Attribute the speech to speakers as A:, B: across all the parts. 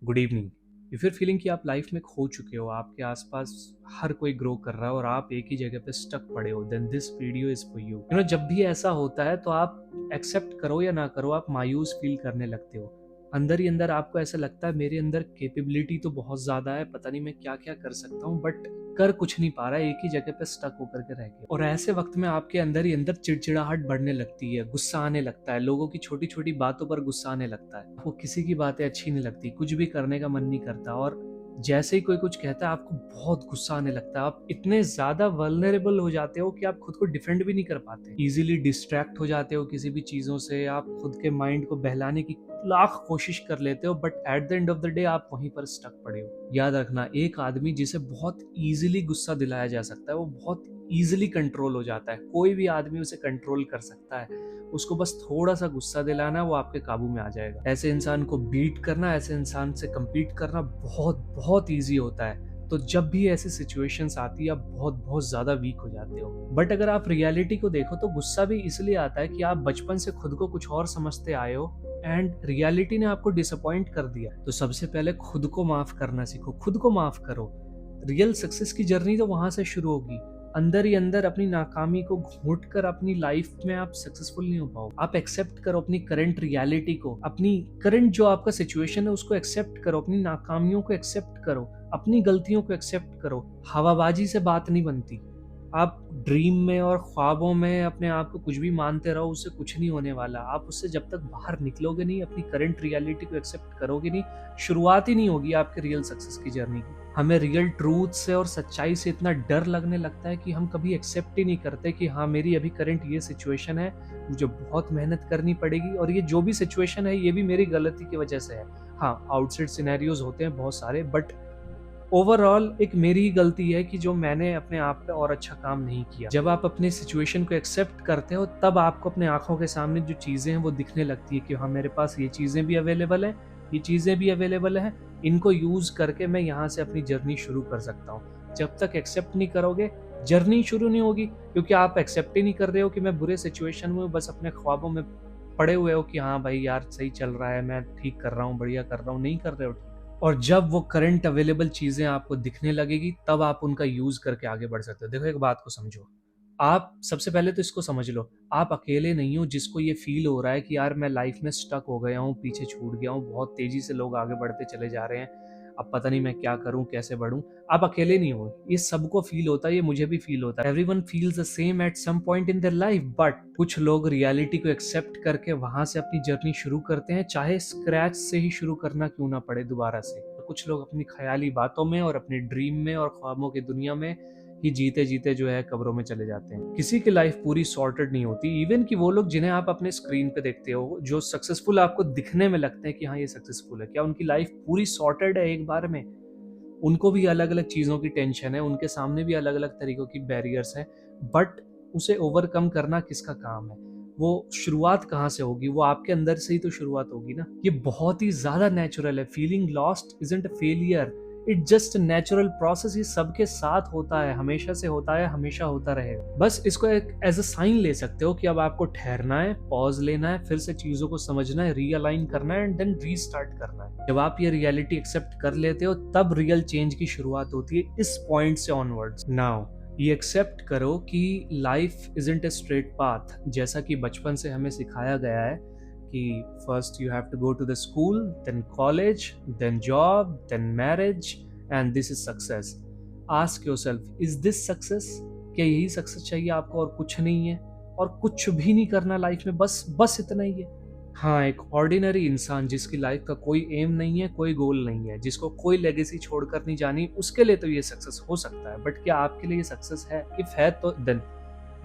A: Good evening. If you're feeling कि आप life में खो चुके हो, आपके आसपास हर कोई ग्रो कर रहा है और आप एक ही जगह पे स्टक पड़े हो, then this video is for you. जब भी ऐसा होता है तो आप एक्सेप्ट करो या ना करो, आप मायूस फील करने लगते हो। अंदर ही अंदर आपको ऐसा लगता है मेरे अंदर कैपेबिलिटी तो बहुत ज्यादा है, पता नहीं मैं क्या क्या कर सकता हूँ, बट कर कुछ नहीं पा रहा है, एक ही जगह पे स्टक होकर के रह गया। और ऐसे वक्त में आपके अंदर ही अंदर चिड़चिड़ाहट बढ़ने लगती है, गुस्सा आने लगता है, लोगों की छोटी छोटी बातों पर गुस्सा आने लगता है, आपको किसी की बातें अच्छी नहीं लगती, कुछ भी करने का मन नहीं करता, और जैसे ही कोई कुछ कहता है आपको बहुत गुस्सा आने लगता है। आप इतने ज्यादा वल्नरेबल हो जाते हो कि आप खुद को डिफेंड भी नहीं कर पाते, इजीली डिस्ट्रैक्ट हो जाते हो किसी भी चीजों से, आप खुद के माइंड को बहलाने की लाख कोशिश कर लेते हो, but at the end of the day आप वहीं पर स्टक पड़े हो। याद रखना, एक आदमी जिसे बहुत इजीली गुस्सा दिलाया जा सकता है वो बहुत इजीली कंट्रोल हो जाता है। कोई भी आदमी उसे कंट्रोल कर सकता है, उसको बस थोड़ा सा गुस्सा दिलाना, वो आपके काबू में आ जाएगा। ऐसे इंसान को बीट करना, ऐसे इंसान से compete करना बहुत बहुत ईजी होता है। तो जब भी ऐसी सिचुएशंस आती है आप बहुत बहुत ज्यादा वीक हो जाते हो। बट अगर आप रियलिटी को देखो तो गुस्सा भी इसलिए आता है कि आप बचपन से खुद को कुछ और समझते आए हो एंड रियलिटी ने आपको डिसअपॉइंट कर दिया। तो सबसे पहले खुद को माफ करना सीखो, खुद को माफ करो। रियल सक्सेस की जर्नी तो वहां से शुरू होगी। अंदर ही अंदर अपनी नाकामी को घोंट कर अपनी लाइफ में आप सक्सेसफुल नहीं हो पाओ। आप एक्सेप्ट करो अपनी करंट रियलिटी को, अपनी करंट जो आपका सिचुएशन है उसको एक्सेप्ट करो, अपनी नाकामियों को एक्सेप्ट करो, अपनी गलतियों को एक्सेप्ट करो। हवाबाजी से बात नहीं बनती। आप ड्रीम में और ख्वाबों में अपने आप को कुछ भी मानते रहो, उससे कुछ नहीं होने वाला। आप उससे जब तक बाहर निकलोगे नहीं, अपनी करंट रियलिटी को एक्सेप्ट करोगे नहीं, शुरुआत ही नहीं होगी आपके रियल सक्सेस की जर्नी की। हमें रियल ट्रूथ से और सच्चाई से इतना डर लगने लगता है कि हम कभी एक्सेप्ट ही नहीं करते कि हाँ मेरी अभी करंट ये सिचुएशन है, मुझे बहुत मेहनत करनी पड़ेगी, और ये जो भी सिचुएशन है ये भी मेरी गलती की वजह से है। हाँ, आउटसाइड सिनेरियोज होते हैं बहुत सारे, बट ओवरऑल एक मेरी ही गलती है कि जो मैंने अपने आप पे और अच्छा काम नहीं किया। जब आप अपने सिचुएशन को एक्सेप्ट करते हो तब आपको अपने आंखों के सामने जो चीजें हैं वो दिखने लगती है कि हाँ मेरे पास ये चीजें भी अवेलेबल है, ये चीजें भी अवेलेबल है, इनको यूज करके मैं यहाँ से अपनी जर्नी शुरू कर सकता हूँ। जब तक एक्सेप्ट नहीं करोगे जर्नी शुरू नहीं होगी, क्योंकि आप एक्सेप्ट ही नहीं कर रहे हो कि मैं बुरे सिचुएशन में हूँ, बस अपने ख्वाबों में पड़े हुए हो कि हाँ भाई यार सही चल रहा है, मैं ठीक कर रहा हूँ, बढ़िया कर रहा हूँ, नहीं कर रहे हो ठीक। और जब वो करंट अवेलेबल चीजें आपको दिखने लगेगी तब आप उनका यूज करके आगे बढ़ सकते हो। देखो एक बात को समझो, आप सबसे पहले तो इसको समझ लो, आप अकेले नहीं हो जिसको ये फील हो रहा है कि यार मैं लाइफ में स्टक हो गया हूँ, पीछे छूट गया हूँ, बहुत तेजी से लोग आगे बढ़ते चले जा रहे हैं, अब पता नहीं मैं क्या करूं, कैसे बढ़ूं। आप अकेले नहीं हो, ये सबको फील होता है, ये मुझे भी फील होता है। Everyone feels the same at some point in their life, but कुछ लोग रियलिटी को एक्सेप्ट करके वहां से अपनी जर्नी शुरू करते हैं, चाहे स्क्रैच से ही शुरू करना क्यों ना पड़े दोबारा से। तो कुछ लोग अपनी ख्याली बातों में और अपने ड्रीम में और ख्वाबों की दुनिया में ही जीते जीते जो है कब्रों में चले जाते हैं। किसी की लाइफ पूरी सॉर्टेड नहीं होती, इवन कि वो लोग जिन्हें आप अपने स्क्रीन पे देखते हो, जो सक्सेसफुल आपको दिखने में लगते हैं कि हाँ ये सक्सेसफुल है, क्या उनकी लाइफ पूरी सॉर्टेड है एक बार में? उनको भी अलग अलग चीजों की टेंशन है, उनके सामने भी अलग अलग तरीकों की बैरियर्स हैं, बट उसे ओवरकम करना किसका काम है? वो शुरुआत कहाँ से होगी? वो आपके अंदर से ही तो शुरुआत होगी ना। ये बहुत ही ज्यादा नेचुरल है। Feeling lost isn't a failure, it just natural process. ये सबके साथ होता है, हमेशा से होता है, हमेशा होता रहेगा। बस इसको एक एज अ साइन ले सकते हो कि अब आपको ठहरना है, पॉज लेना है, फिर से चीजों को समझना है, रीअलाइन करना है एंड देन रीस्टार्ट करना है। जब आप ये रियलिटी एक्सेप्ट कर लेते हो तब रियल चेंज की शुरुआत होती है, इस पॉइंट से ऑनवर्ड्स। नाउ ये एक्सेप्ट करो कि life isn't a straight path. जैसा कि बचपन से हमें सिखाया गया है कि first you have to go to the school, then college, then job, then marriage, and this is success. Ask yourself, is this success? क्या यही सक्सेस चाहिए आपको और कुछ नहीं है? और कुछ भी नहीं करना लाइफ में, बस बस इतना ही है। हाँ, एक ऑर्डिनरी इंसान जिसकी लाइफ का कोई एम नहीं है, कोई गोल नहीं है, जिसको कोई लेगेसी छोड़कर नहीं जानी, उसके लिए तो ये सक्सेस हो सकता है। बट क्या आपके लिए ये सक्सेस है? इफ है तो देन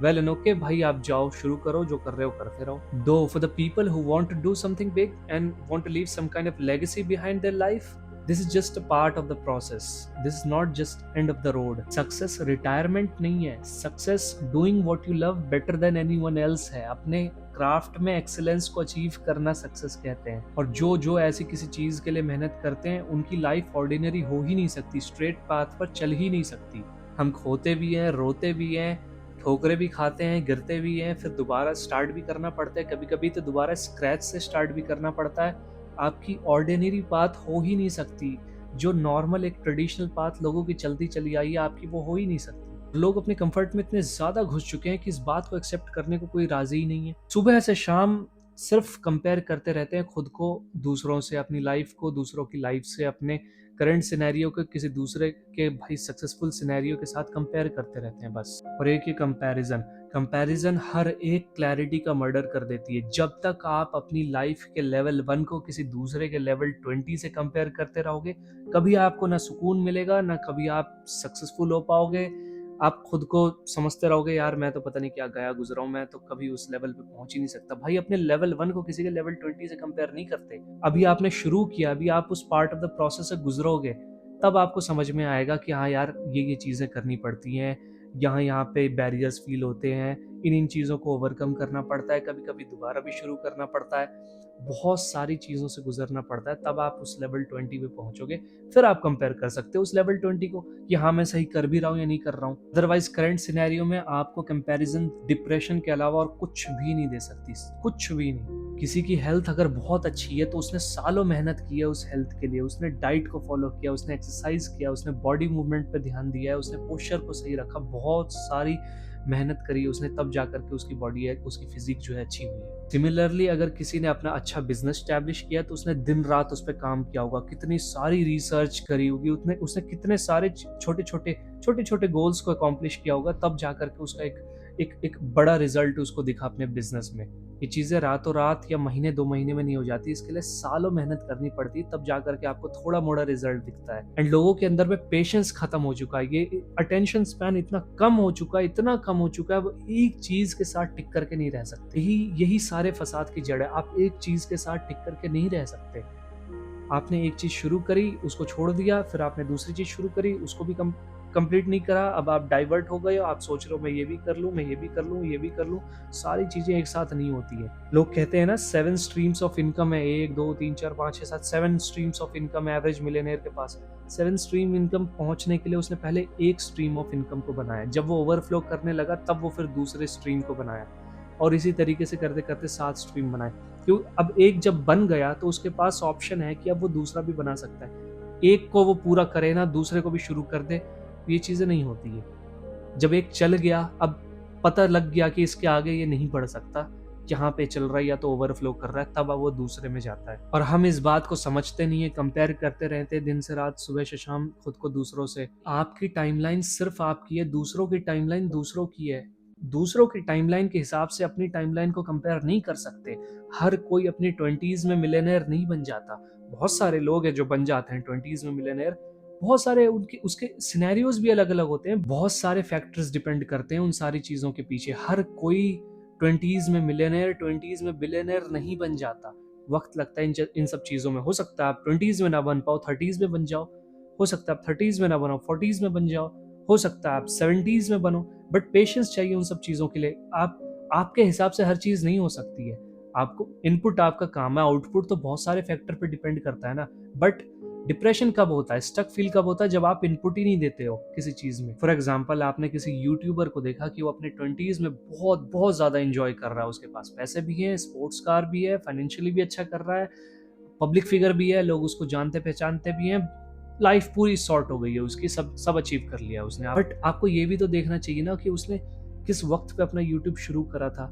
A: वेल एंड ओके भाई, आप जाओ, शुरू करो, जो कर रहे हो करते रहो। Though for the people who want to do something big and want to leave some kind of legacy behind their life, this is just a part of the process, this is not just end of the road. Success retirement नहीं है, success doing what you love better than anyone else है। अपने craft में excellence को achieve करना success कहते हैं। और जो जो ऐसी किसी चीज के लिए मेहनत करते हैं उनकी लाइफ ऑर्डिनरी हो ही नहीं सकती, स्ट्रेट पाथ पर चल ही नहीं सकती। हम खोते भी हैं, रोते भी हैं, ठोकरे भी खाते हैं, गिरते भी हैं, फिर दोबारा स्टार्ट भी करना पड़ता है, कभी कभी तो दोबारा स्क्रैच से स्टार्ट भी करना पड़ता है। आपकी ऑर्डिनरी पाथ हो ही नहीं सकती। जो नॉर्मल एक ट्रेडिशनल पाथ लोगों की चलती चली आई है, आपकी वो हो ही नहीं सकती। लोग अपने कंफर्ट में इतने ज़्यादा घुस चुके हैं कि इस बात को एक्सेप्ट करने को कोई राज़ी ही नहीं है। सुबह से शाम सिर्फ कंपेयर करते रहते हैं खुद को दूसरों से, अपनी लाइफ़ को दूसरों की लाइफ़ से, अपने करंट सिनेरियो को किसी दूसरे के भाई सक्सेसफुल सिनेरियो के साथ कंपेयर करते रहते हैं बस। और एक ही कंपैरिज़न, कंपैरिजन हर एक क्लैरिटी का मर्डर कर देती है। जब तक आप अपनी लाइफ के लेवल 1 को किसी दूसरे के लेवल 20 से कंपेयर करते रहोगे, कभी आपको ना सुकून मिलेगा, ना कभी आप सक्सेसफुल हो पाओगे। आप खुद को समझते रहोगे, यार मैं तो पता नहीं क्या गया गुजरा हूँ, मैं तो कभी उस लेवल पे पहुंच ही नहीं सकता। भाई अपने लेवल 1 को किसी के लेवल 20 से कंपेयर नहीं करते। अभी आपने शुरू किया, अभी आप उस पार्ट ऑफ द प्रोसेस से गुजरोगे, तब आपको समझ में आएगा कि हाँ यार, ये चीज़ें करनी पड़ती हैं, यहाँ पे बैरियर्स फील होते हैं, इन चीज़ों को ओवरकम करना पड़ता है, कभी-कभी दोबारा भी शुरू करना पड़ता है। बहुत सारी चीज़ों से गुज़रना पड़ता है, तब आप उस लेवल 20 पे पहुँचोगे। फिर आप कंपेयर कर सकते हो उस लेवल 20 को कि हाँ, मैं सही कर भी रहा हूँ या नहीं कर रहा हूँ। अदरवाइज़ करंट सिनेरियो में आपको कंपैरिज़न डिप्रेशन के अलावा और कुछ भी नहीं दे सकती, कुछ भी नहीं। किसी की हेल्थ अगर बहुत अच्छी है, तो उसने सालों मेहनत की है उस हेल्थ के लिए, उसने डाइट को फॉलो किया, उसने एक्सरसाइज किया, उसने बॉडी मूवमेंट पे ध्यान दिया है, उसने पोस्चर को सही रखा, बहुत सारी मेहनत करी उसने, तब जाकर के उसकी बॉडी है, उसकी फिजिक जो है अच्छी हुई है। सिमिलरली अगर किसी ने अपना अच्छा बिजनेस स्टैब्लिश किया, तो उसने दिन रात उस पर काम किया होगा, कितनी सारी रिसर्च करी होगी, उसने कितने सारे छोटे छोटे गोल्स को अकॉम्प्लिश किया होगा, तब जाकर के उसका एक बड़ा रिजल्ट उसको दिखा अपने बिजनेस में। ये चीज़ें रातों रात या महीने 2 महीने में नहीं हो जाती, इसके लिए सालों मेहनत करनी पड़ती है, तब जाकर के आपको थोड़ा-मोड़ा रिजल्ट दिखता है। एंड लोगों के अंदर में पेशेंस खत्म हो चुका है, ये अटेंशन स्पैन इतना कम हो चुका है, इतना कम हो चुका है, वो एक चीज़ के साथ टिक करके नहीं रह सकते। यही सारे फसाद की जड़ है, आप एक चीज़ के साथ टिक करके नहीं रह सकते। आपने एक चीज़ शुरू करी, उसको छोड़ दिया, फिर आपने दूसरी चीज़ शुरू करी, उसको भी कंप्लीट नहीं करा, अब आप डाइवर्ट हो गए हो, आप सोच रहे हो मैं ये भी कर लूँ, मैं ये भी कर लूँ, ये भी कर लूँ, सारी चीज़ें एक साथ नहीं होती है। लोग कहते हैं ना 7 स्ट्रीम्स ऑफ इनकम है, 1, 2, 3, 4, 5, 6, 7 7 स्ट्रीम्स ऑफ इनकम है एवरेज मिलियनेयर के पास। 7 स्ट्रीम इनकम पहुँचने के लिए उसने पहले एक स्ट्रीम ऑफ इनकम को बनाया, जब वो ओवरफ्लो करने लगा तब वो फिर दूसरे स्ट्रीम को बनाया, और इसी तरीके से करते-करते 7 स्ट्रीम बनाए। क्यों? अब एक जब बन गया तो उसके पास ऑप्शन है कि अब वो दूसरा भी बना सकता है। एक को वो पूरा करे ना, दूसरे को भी शुरू कर दे, ये चीज़ें नहीं होती है। जब एक चल गया, अब पता लग गया कि इसके आगे ये नहीं बढ़ सकता, यहाँ पे चल रहा है या तो ओवरफ्लो कर रहा है, तब अब वो दूसरे में जाता है। और हम इस बात को समझते नहीं है, कंपेयर करते रहते हैं दिन से रात, सुबह से शाम खुद को दूसरों से। आपकी टाइमलाइन सिर्फ आपकी है, दूसरों की टाइमलाइन दूसरों की है। दूसरों की टाइमलाइन के हिसाब से अपनी टाइमलाइन को कंपेयर नहीं कर सकते। हर कोई अपनी 20s में मिलियनेयर नहीं बन जाता। बहुत सारे लोग हैं जो बन जाते हैं 20s में मिलियनेयर। बहुत सारे उनके उसके सिनेरियोज भी अलग-अलग होते हैं। बहुत सारे फैक्टर्स डिपेंड करते हैं उन सारी चीज़ों के पीछे। हर कोई 20s में मिलियनेयर, 20s में बिलियनेयर नहीं बन जाता। वक़्त लगता है इन सब चीज़ों में। हो सकता है आप 20s में ना बन पाओ, 30s में बन जाओ। हो सकता है आप 30s में ना बनो, 40s में बन जाओ। हो सकता है आप 70s में बनो। बट पेशेंस चाहिए उन सब चीज़ों के लिए। आपके हिसाब से हर चीज़ नहीं हो सकती है। आपको इनपुट आपका काम है, आउटपुट तो बहुत सारे फैक्टर पे डिपेंड करता है ना। बट डिप्रेशन कब होता है, स्टक फील कब होता है, जब आप इनपुट ही नहीं देते हो किसी चीज़ में। फॉर एग्जाम्पल आपने किसी यूट्यूबर को देखा कि वो अपने 20s में बहुत बहुत ज़्यादा इंजॉय कर रहा है, उसके पास पैसे भी हैं, स्पोर्ट्स कार भी है, फाइनेंशियली भी अच्छा कर रहा है, पब्लिक फिगर भी है, लोग उसको जानते पहचानते भी हैं, लाइफ पूरी सॉर्ट हो गई है उसकी, सब सब अचीव कर लिया उसने। बट आपको ये भी तो देखना चाहिए ना कि उसने किस वक्त पे अपना यूट्यूब शुरू करा था।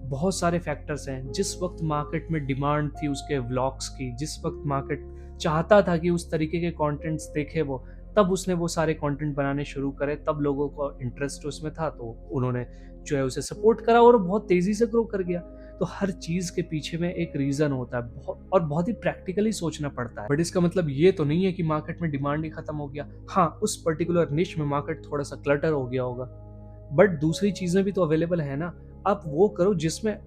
A: बहुत सारे फैक्टर्स हैं। जिस वक्त मार्केट में डिमांड थी उसके व्लॉग्स की, जिस वक्त मार्केट चाहता था कि उस तरीके के कंटेंट्स देखे वो, तब उसने वो सारे कंटेंट बनाने शुरू करे, तब लोगों को इंटरेस्ट उसमें था, तो उन्होंने जो है उसे सपोर्ट करा और बहुत तेजी से ग्रो कर गया। तो हर चीज के पीछे में एक रीजन होता है, बहुत ही प्रैक्टिकली सोचना पड़ता है। बट इसका मतलब ये तो नहीं है कि मार्केट में डिमांड ही खत्म हो गया। हाँ, उस पर्टिकुलर निश में मार्केट थोड़ा सा क्लटर हो गया होगा, बट दूसरी चीजें भी तो अवेलेबल है ना। आप वो करो जिसमें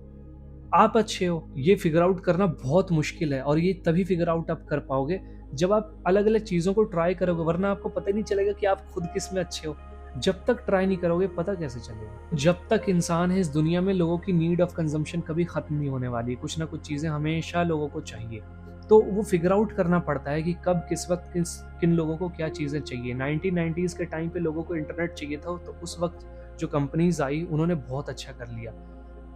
A: आप अच्छे हो। ये फिगर आउट करना बहुत मुश्किल है, और ये तभी फिगर आउट आप कर पाओगे जब आप अलग अलग चीजों को ट्राई करोगे, वरना आपको पता ही नहीं चलेगा कि आप खुद किस में अच्छे हो। जब तक ट्राई नहीं करोगे पता कैसे चलेगा। जब तक इंसान है इस दुनिया में, लोगों की नीड ऑफ कंजम्पशन कभी खत्म नहीं होने वाली है। कुछ ना कुछ चीजें हमेशा लोगों को चाहिए, तो वो फिगर आउट करना पड़ता है कि कब किस वक्त किन लोगों को क्या चीजें चाहिए। 1990s के टाइम पे लोगों को इंटरनेट चाहिए था, तो उस वक्त जो कंपनीज आई उन्होंने बहुत अच्छा कर लिया।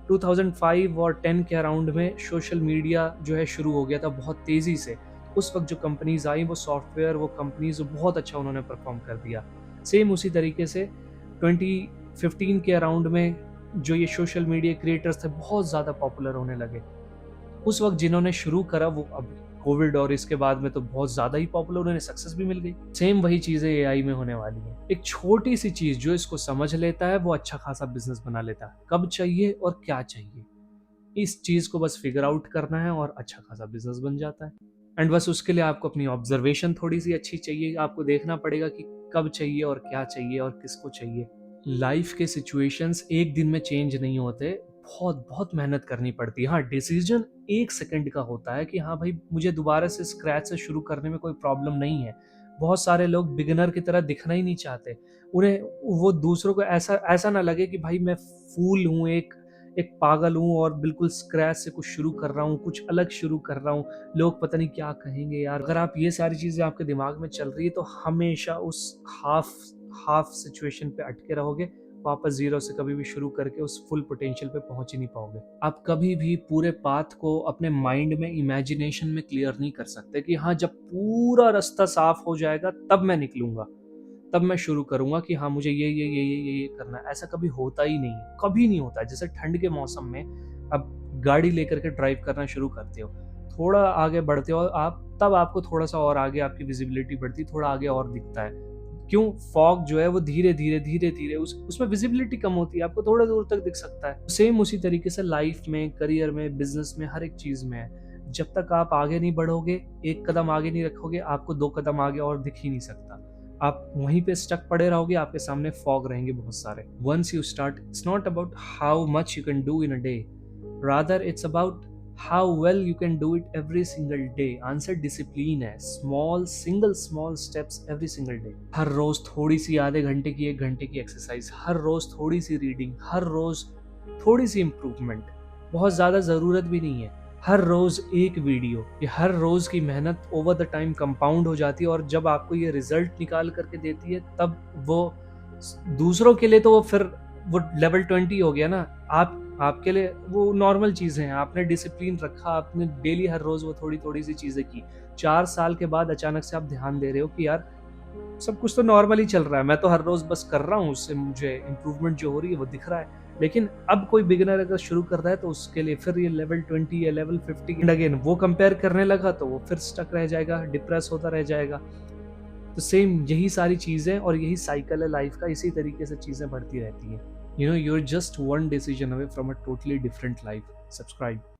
A: 2005 और 10 के अराउंड में सोशल मीडिया जो है शुरू हो गया था बहुत तेज़ी से। उस वक़्त जो कंपनीज़ आई वो सॉफ्टवेयर, वो कंपनीज़ बहुत अच्छा उन्होंने परफ़ॉर्म कर दिया। सेम उसी तरीके से 2015 के अराउंड में जो ये सोशल मीडिया क्रिएटर्स थे बहुत ज़्यादा पॉपुलर होने लगे। उस वक़्त जिन्होंने शुरू करा वो अब कोविड और इसके बाद में तो बहुत ज़्यादा ही पॉपुलर, उन्हें सक्सेस भी मिल गई। सेम वही चीज़ें एआई में होने वाली हैं। एक छोटी-सी चीज़ जो इसको समझ लेता है वो अच्छा खासा बिज़नेस बना लेता है। कब चाहिए और क्या चाहिए, इस चीज़ को बस फिगर आउट करना है और अच्छा खासा बिज़नेस बन जाता है। एंड बस उसके लिए आपको अपनी ऑब्ज़र्वेशन थोड़ी-सी अच्छी चाहिए, आपको देखना पड़ेगा कि कब चाहिए और क्या चाहिए और किसको चाहिए। लाइफ़ के सिचुएशंस एक दिन में चेंज नहीं होते, बहुत मेहनत करनी पड़ती है। हाँ, डिसीज़न 1 सेकंड का होता है कि हाँ भाई, मुझे दोबारा से स्क्रैच से शुरू करने में कोई प्रॉब्लम नहीं है। बहुत सारे लोग बिगिनर की तरह दिखना ही नहीं चाहते। उन्हें वो दूसरों को ऐसा ऐसा ना लगे कि भाई मैं फ़ूल हूँ, एक एक पागल हूँ और बिल्कुल स्क्रैच से कुछ शुरू कर रहा हूँ, कुछ अलग शुरू कर रहा हूँ, लोग पता नहीं क्या कहेंगे यार। अगर आप ये सारी चीज़ें आपके दिमाग में चल रही है तो हमेशा उस हाफ़ हाफ़ सिचुएशन पे अटके रहोगे, वापस ज़ीरो से कभी भी शुरू करके उस फुल पोटेंशियल पे पहुँच ही नहीं पाओगे। आप कभी भी पूरे पाथ को अपने माइंड में इमेजिनेशन में क्लियर नहीं कर सकते कि हाँ, जब पूरा रास्ता साफ हो जाएगा तब मैं निकलूँगा, तब मैं शुरू करूँगा कि हाँ, मुझे ये करना है। ऐसा कभी होता ही नहीं है, कभी नहीं होता है। जैसे ठंड के मौसम में आप गाड़ी लेकर के ड्राइव करना शुरू करते हो, थोड़ा आगे बढ़ते हो आप, तब आपको थोड़ा-सा और आगे आपकी विज़िबिलिटी बढ़ती है, थोड़ा आगे और दिखता है। क्यों? फॉग जो है वो धीरे-धीरे उसमें विज़िबिलिटी कम होती है, आपको थोड़ा दूर तक दिख सकता है। सेम उसी तरीके से लाइफ़ में, करियर में, बिज़नेस में, हर एक चीज़ में है। जब तक आप आगे नहीं बढ़ोगे, 1 कदम आगे नहीं रखोगे, आपको 2 कदम आगे और दिख ही नहीं सकता। आप वहीं पे स्टक पड़े रहोगे, आपके सामने फॉग रहेंगे बहुत सारे। Once you start, it's not about how much you can do in a day, rather it's about how well you can do it every single day. Answer discipline है, small steps every single day. हर रोज थोड़ी सी आधे घंटे की 1 घंटे की एक्सरसाइज, हर रोज थोड़ी सी रीडिंग, हर रोज थोड़ी सी इम्प्रूवमेंट, बहुत ज़्यादा ज़रूरत भी नहीं है। हर रोज एक वीडियो, ये हर रोज की मेहनत ओवर द टाइम कंपाउंड हो जाती है और जब आपको ये रिजल्ट निकाल करके देती है तब वो दूसरों के लिए तो वो फिर वो लेवल 20 हो गया ना। आपके लिए वो नॉर्मल चीज़ें हैं, आपने डिसिप्लिन रखा, आपने डेली हर रोज़ वो थोड़ी-थोड़ी सी चीज़ें की। 4 साल के बाद अचानक से आप ध्यान दे रहे हो कि यार सब कुछ तो नॉर्मल ही चल रहा है, मैं तो हर रोज़ बस कर रहा हूँ, उससे मुझे इम्प्रूवमेंट जो हो रही है वो दिख रहा है। लेकिन अब कोई बिगिनर अगर शुरू कर रहा है तो उसके लिए फिर ये लेवल 20 या लेवल 50 एंड अगेन वो कंपेयर करने लगा तो वो फिर स्टक रह जाएगा, डिप्रेस होता रह जाएगा। तो सेम यही सारी चीज़ें और यही साइकिल है लाइफ का, इसी तरीके से चीज़ें बढ़ती रहती हैं। You know, you are just one decision away from a totally different life. Subscribe.